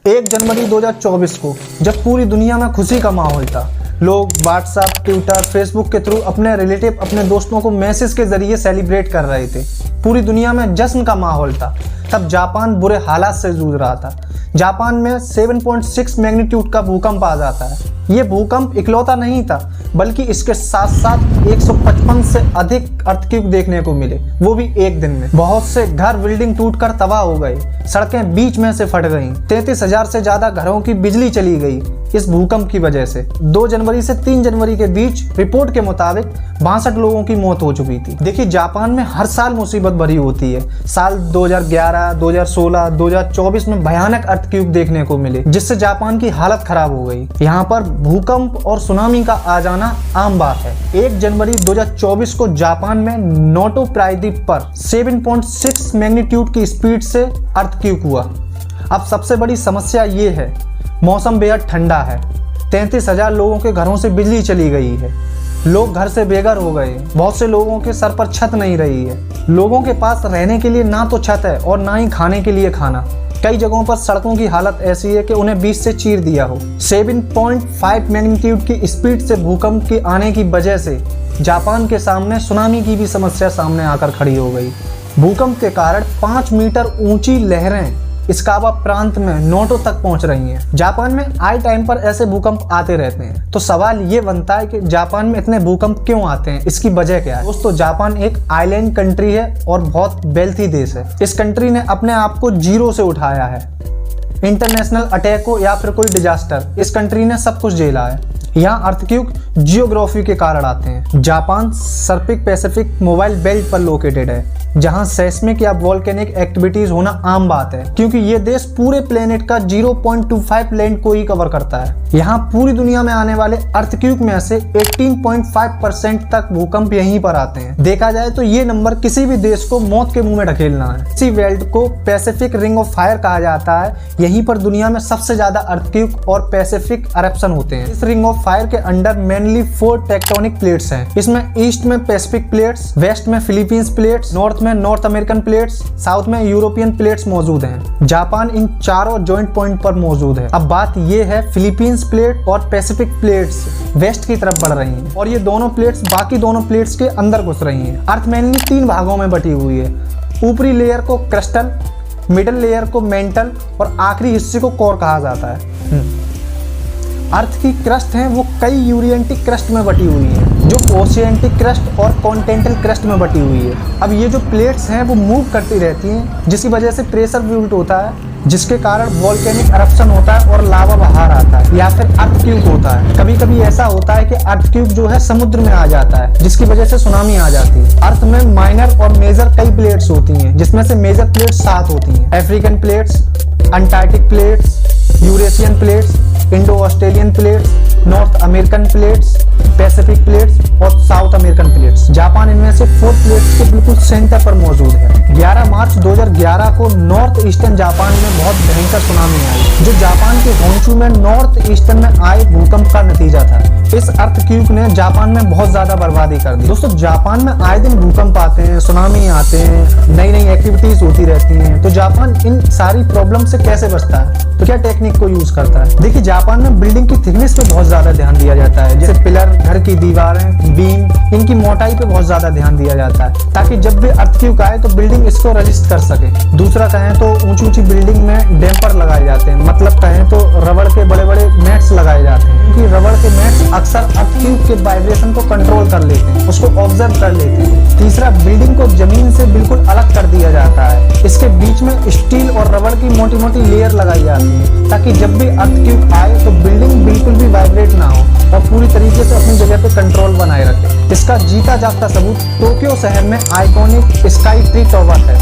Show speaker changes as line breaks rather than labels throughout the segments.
1 जनवरी 2024 को जब पूरी दुनिया में खुशी का माहौल था, लोग व्हाट्सएप, ट्विटर, फेसबुक के थ्रू अपने रिलेटिव, अपने दोस्तों को मैसेज के जरिए सेलिब्रेट कर रहे थे। पूरी दुनिया में जश्न का माहौल था। तब जापान बुरे हालात से जूझ रहा था। जापान में 7.6 मैग्नीट्यूड का भूकंप आ जाता है। ये भूकंप इकलौता नहीं था, बल्कि इसके साथ साथ 155 से अधिक अर्थक्वेक देखने को मिले, वो भी एक दिन में। बहुत से घर, बिल्डिंग टूटकर तबाह हो गए, सड़कें बीच में से फट गईं। 33,000 से ज्यादा घरों की बिजली चली गई इस भूकंप की वजह से। 2 जनवरी से 3 जनवरी के बीच रिपोर्ट के मुताबिक 62 लोगों की मौत हो चुकी थी। देखिए, जापान में हर साल मुसीबत भरी होती है। साल 2011, 2016, 2024 में भयानक अर्थक्वेक देखने को मिले, जिससे जापान की हालत खराब हो गई। यहाँ पर भूकंप और सुनामी का आ जाना आम बात है। 1 जनवरी 2024 को जापान में नोटो प्रायद्वीप पर 7.6 मैग्नीट्यूड की स्पीड से अर्थक्वेक हुआ। अब सबसे बड़ी समस्या ये है, मौसम बेहद ठंडा है। 33,000 लोगों के घरों से बिजली चली गई है। लोग घर से बेघर हो गए। बहुत से लोगों के सर पर छत नहीं रही है। लोगों के पास रहने के लिए ना तो छत है और ना ही खाने के लिए खाना। कई जगहों पर सड़कों की हालत ऐसी है कि उन्हें बीच से चीर दिया हो। 7.5 मैग्नीट्यूड की स्पीड से भूकंप के आने की वजह से जापान के सामने सुनामी की भी समस्या सामने आकर खड़ी हो गई। भूकंप के कारण 5 मीटर ऊंची लहरें इस्कावा प्रांत में नोटो तक पहुंच रही हैं। जापान में आए टाइम पर ऐसे भूकंप आते रहते हैं। तो सवाल ये बनता है कि जापान में इतने भूकंप क्यों आते हैं, इसकी वजह क्या है। दोस्तों, जापान एक आइलैंड कंट्री है और बहुत वेल्थी देश है। इस कंट्री ने अपने आप को जीरो से उठाया है। इंटरनेशनल अटैक हो या फिर कोई डिजास्टर, इस कंट्री ने सब कुछ झेला है। यहाँ अर्थक्वेक जियोग्राफी के कारण आते हैं। जापान सर्पिक पैसिफिक मोबाइल बेल्ट पर लोकेटेड है, जहां सेस्मिक या वोल्केनिक एक्टिविटीज होना आम बात है, क्योंकि ये देश पूरे प्लेनेट का 0.25 लैंड को ही कवर करता है। यहाँ पूरी दुनिया में आने वाले अर्थक्वेक में से 18.5% तक भूकंप यहीं पर आते हैं। देखा जाए तो ये नंबर किसी भी देश को मौत के मुंह में ढकेलना है। इसी बेल्ट को पैसिफिक रिंग ऑफ फायर कहा जाता है। यहीं पर दुनिया में सबसे ज्यादा अर्थक्वेक और पैसिफिक एरप्शन होते हैं। इस रिंग ऑफ फायर के अंडर मेनली 4 टेक्टोनिक प्लेट्स हैं। इसमें ईस्ट में पैसिफिक प्लेट्स, वेस्ट में फिलीपींस प्लेट्स, नॉर्थ में नॉर्थ अमेरिकन प्लेट्स, साउथ में यूरोपियन प्लेट्स मौजूद हैं। जापान इन चारों जॉइंट पॉइंट पर मौजूद है। अब बात ये है, फिलीपींस प्लेट और पैसिफिक प्लेट्स वेस्ट की तरफ बढ़ रही हैं और ये दोनों प्लेट्स बाकी दोनों प्लेट्स के अंदर घुस रही हैं। अर्थ मेनली 3 भागों में बटी हुई है। ऊपरी लेयर को क्रिस्टल, मिडिल लेयर को मेंटल और आखिरी हिस्से को कोर कहा जाता है। अर्थ की क्रस्ट है वो कई यूरियंटिक क्रस्ट में बटी हुई है, जो ओशियंटिक क्रस्ट और कॉन्टिनेंटल क्रस्ट में बटी हुई है। अब ये जो प्लेट्स हैं वो मूव करती रहती हैं, जिसकी वजह से प्रेशर बिल्ड होता है, जिसके कारण वोल्केनिक एरप्शन होता है और लावा बाहर आता है या फिर अर्थक्वेक होता है। कभी कभी ऐसा होता है कि अर्थक्वेक जो है समुद्र में आ जाता है, जिसकी वजह से सुनामी आ जाती है। अर्थ में माइनर और मेजर कई प्लेट्स होती हैं, जिसमें से मेजर प्लेट्स 7 होती हैं। African plates, Antarctic plates, Eurasian plates, Indo Australian plates, north American plates, Pacific plates और साउथ अमेरिकन प्लेट्स। जापान इनमें से 4 प्लेट्स के बिल्कुल सेंटर पर मौजूद है। 11 मार्च 2011 को नॉर्थ ईस्टर्न जापान में बहुत भयंकर सुनामी आई, जो जापान के होन्शु में नॉर्थ ईस्टर्न में आए भूकंप का नतीजा था। इस अर्थक्वेक ने जापान में बहुत ज्यादा बर्बादी कर दी। दोस्तों, जापान में आए दिन भूकंप आते हैं, सुनामी आते हैं, नई नई एक्टिविटीज होती रहती हैं। तो जापान इन सारी प्रॉब्लम से कैसे बचता है, तो क्या टेक्निक को यूज करता है। देखिए, जापान में बिल्डिंग की थिकनेस पे बहुत ज्यादा ध्यान दिया जाता है। जैसे पिलर, घर की दीवारें, बीम, इनकी मोटाई पे बहुत ज्यादा ध्यान दिया जाता है, ताकि जब भी अर्थक्वेक आए तो बिल्डिंग इसको रेजिस्ट कर सके। दूसरा कहें तो ऊंची ऊंची बिल्डिंग में डैम्पर लगाए जाते हैं, मतलब कहें तो रबड़ के बड़े बड़े मैट्स लगाए जाते हैं, क्योंकि रबड़ के मैट्स अक्सर अर्थक्वेक के वाइब्रेशन को कंट्रोल कर लेते हैं, उसको ऑब्जर्व कर लेते हैं। तीसरा, बिल्डिंग को जमीन से बिल्कुल अलग कर दिया जाता है। इसके बीच में स्टील और रबड़ की मोटी मोटी लेयर लगाई जाती है, ताकि जब भी अर्थक्वेक आए तो बिल्डिंग बिल्कुल भी वाइब्रेट ना हो और पूरी तरीके से अपनी जगह पे कंट्रोल बनाए रखे। इसका जीता जागता सबूत टोक्यो शहर में आइकॉनिक स्काई ट्री टावर है।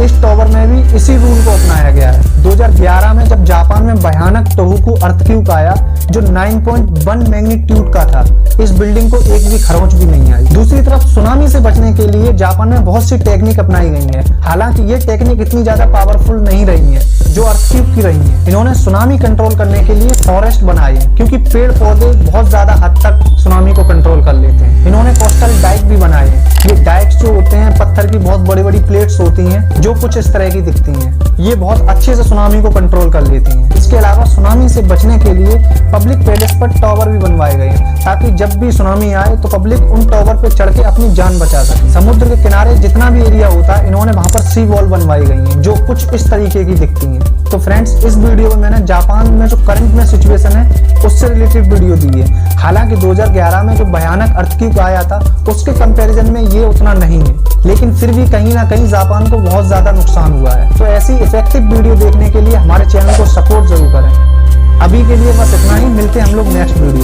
इस टावर में भी इसी रूल को अपनाया गया है। 2011 में जब जापान में भयानक टोहोकू अर्थक्वेक आया, जो 9.1 मैग्नीट्यूड का था, इस बिल्डिंग को एक भी खरोंच भी नहीं आई। दूसरी तरफ सुनामी से बचने के लिए जापान में बहुत सी टेक्निक अपनाई गई है। हालांकि ये टेक्निक इतनी ज्यादा पावरफुल नहीं रही है जो अर्थक्वेक की रही है। इन्होंने सुनामी कंट्रोल करने के लिए फॉरेस्ट बनाए हैं, क्योंकि पेड़ पौधे बहुत ज्यादा हद तक सुनामी को कंट्रोल कर लेते हैं। इन्होंने कोस्टल डाइक भी बनाए हैं। ये डाइक्स जो होते हैं पत्थर की बहुत बड़ी बड़ी प्लेट्स होती हैं, जो कुछ इस तरह की दिखती हैं। ये बहुत अच्छे से सुनामी को कंट्रोल कर लेती हैं। इसके इसके अलावा सुनामी से बचने के लिए पब्लिक पैलेस पर टावर भी बनवाए गए हैं, ताकि जब भी सुनामी आए तो पब्लिक उन टावर पे चढ़ के अपनी जान बचा सके। समुद्र के किनारे जितना भी एरिया होता है, इन्होंने वहां पर सी वॉल बनवाई गई है, जो कुछ इस तरीके की दिखती है। तो फ्रेंड्स, इस वीडियो में मैंने जापान में जो करंट में सिचुएशन है उससे रिलेटेड वीडियो दी है। हालांकि 2011 में जो भयानक अर्थक्वेक आया था उसके कंपैरिजन में ये उतना नहीं है, लेकिन फिर भी कहीं ना कहीं जापान को बहुत ज्यादा नुकसान हुआ है। तो ऐसी इफेक्टिव वीडियो देखने के लिए हमारे चैनल को सपोर्ट जरूर करें। अभी के लिए बस इतना ही, मिलते हैं हम लोग नेक्स्ट वीडियो।